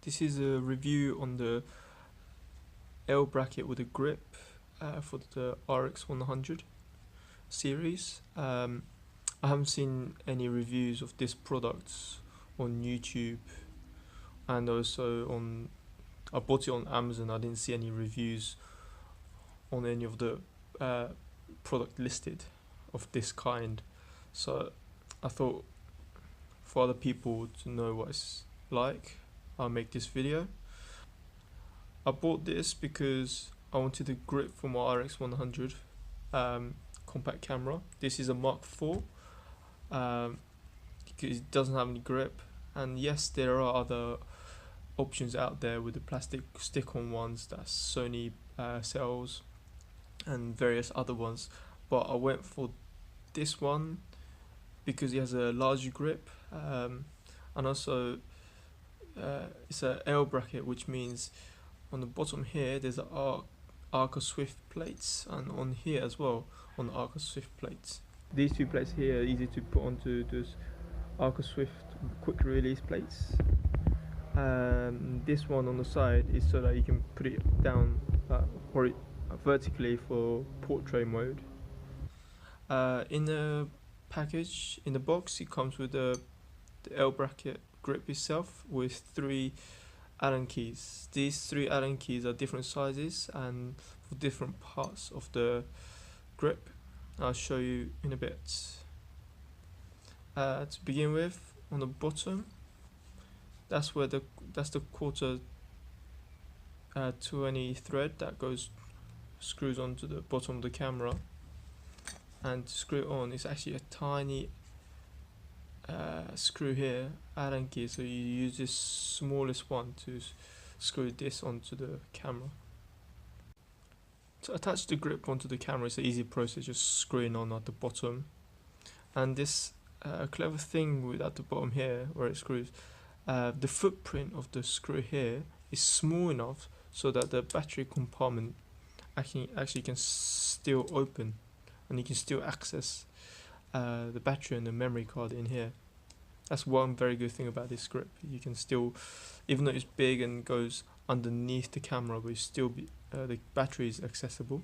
This is a review on the L bracket with a grip for the RX100 series. I haven't seen any reviews of this product on YouTube, and also I bought it on Amazon. I didn't see any reviews on any of the product listed of this kind, so I thought for other people to know what it's like, I'll make this video. I bought this because I wanted a grip for my RX100 compact camera. This is a Mark IV because it doesn't have any grip, and yes, there are other options out there with the plastic stick-on ones that Sony sells and various other ones, but I went for this one because it has a larger grip, and also it's a L bracket, which means on the bottom here there's a Arca Swiss plates, and on here as well on the Arca Swiss plates. These two plates here are easy to put onto this Arca Swiss quick release plates. This one on the side is so that you can put it down vertically for portrait mode. In the package, in the box, it comes with the L bracket grip itself with 3 Allen keys. These 3 Allen keys are different sizes and for different parts of the grip. I'll show you in a bit. To begin with, on the bottom, that's the quarter 20 thread that screws onto the bottom of the camera, and to screw it on, it's actually a tiny screw here, Allen key, so you use this smallest one to screw this onto the camera. To attach the grip onto the camera is an easy process, just screwing on at the bottom. And this clever thing with at the bottom here where it screws, the footprint of the screw here is small enough so that the battery compartment actually can still open, and you can still access the battery and the memory card in here. That's one very good thing about this grip. You can still, even though it's big and goes underneath the camera, but the battery is accessible.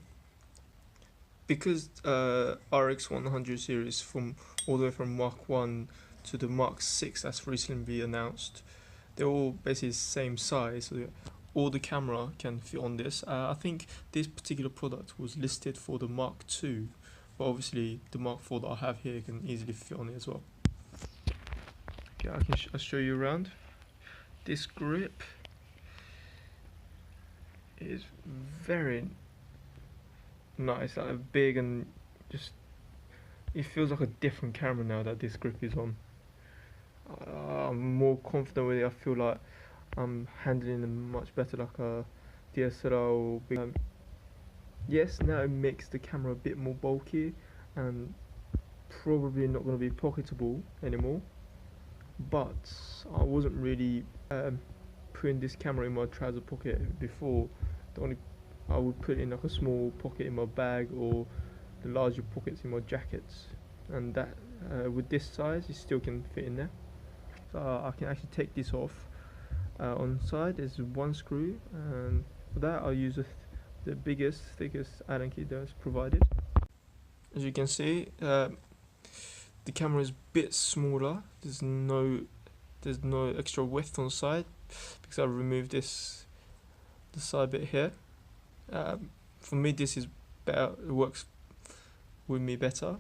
Because RX100 series all the way from Mark 1 to the Mark 6 that's recently been announced, they're all basically the same size, so all the camera can fit on this. I think this particular product was listed for the Mark II, but obviously the Mark IV that I have here can easily fit on it as well. Okay, I'll show you around. This grip is very nice, like big, and just it feels like a different camera now that this grip is on. I'm more confident with it. I feel like I'm handling them much better, like a DSLR or big. Yes, now it makes the camera a bit more bulky and probably not going to be pocketable anymore, but I wasn't really putting this camera in my trouser pocket before. I would put it in like a small pocket in my bag or the larger pockets in my jackets, and that with this size it still can fit in there. So I can actually take this off. On the side there's one screw, and for that I'll use the biggest, thickest Allen key that's provided. As you can see, the camera is a bit smaller. There's no extra width on the side because I removed the side bit here. For me, this is better. It works with me better.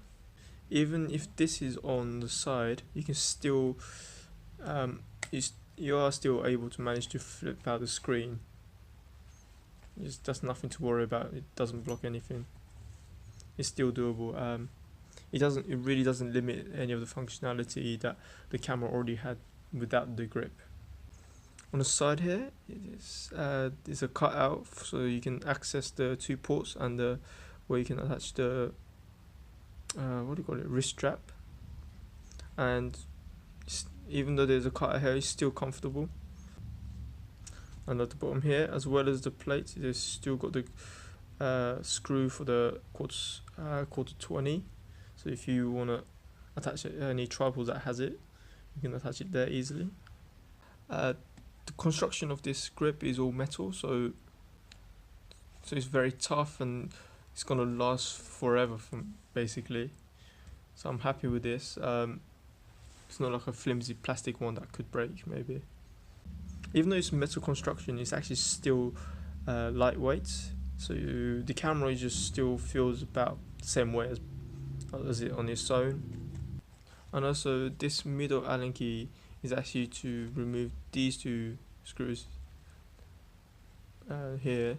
Even if this is on the side, you can still you are still able to manage to flip out the screen. That's nothing to worry about. It doesn't block anything. It's still doable. It really doesn't limit any of the functionality that the camera already had without the grip. On the side here, there's a cutout so you can access the 2 ports and where you can attach the wrist strap. And even though there's a cutout here, it's still comfortable. And at the bottom here, as well as the plates, there's still got the screw for the quarter 20. So if you want to attach any tripod that has it, you can attach it there easily. the construction of this grip is all metal, so it's very tough and it's gonna last forever from basically. So I'm happy with this. It's not like a flimsy plastic one that could break maybe. Even though it's metal construction, it's actually still lightweight. So the camera just still feels about the same way as it on its own. And also this middle Allen key is actually to remove these two screws here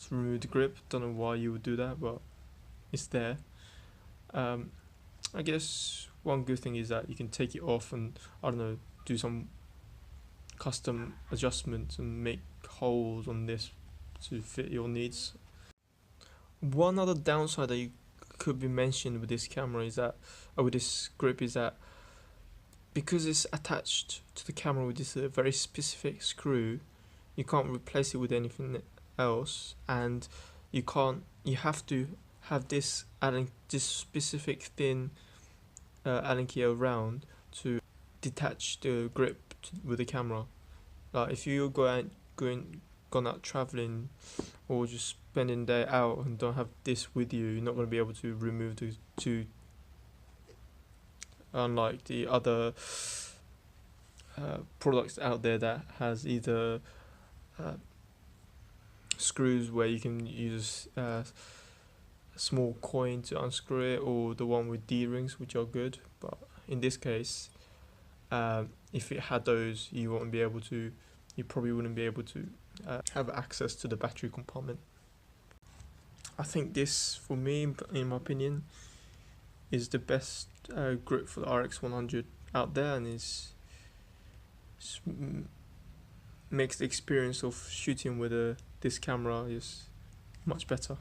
to remove the grip. Don't know why you would do that, but it's there. I guess one good thing is that you can take it off and, I don't know, do some custom adjustments and make holes on this to fit your needs. One other downside that could be mentioned with this camera is that, or with this grip, is that because it's attached to the camera with this very specific screw, you can't replace it with anything else, and you have to have this specific thin Allen key around to detach the grip with the camera. Like if you gone out traveling or just spending the day out and don't have this with you, you're not going to be able to remove the two. Unlike the other products out there that has either screws where you can use a small coin to unscrew it, or the one with D-rings, which are good, but in this case, if it had those, you probably wouldn't be able to have access to the battery compartment. I think this, for me, in my opinion, is the best grip for the RX100 out there, and makes the experience of shooting with this camera is much better.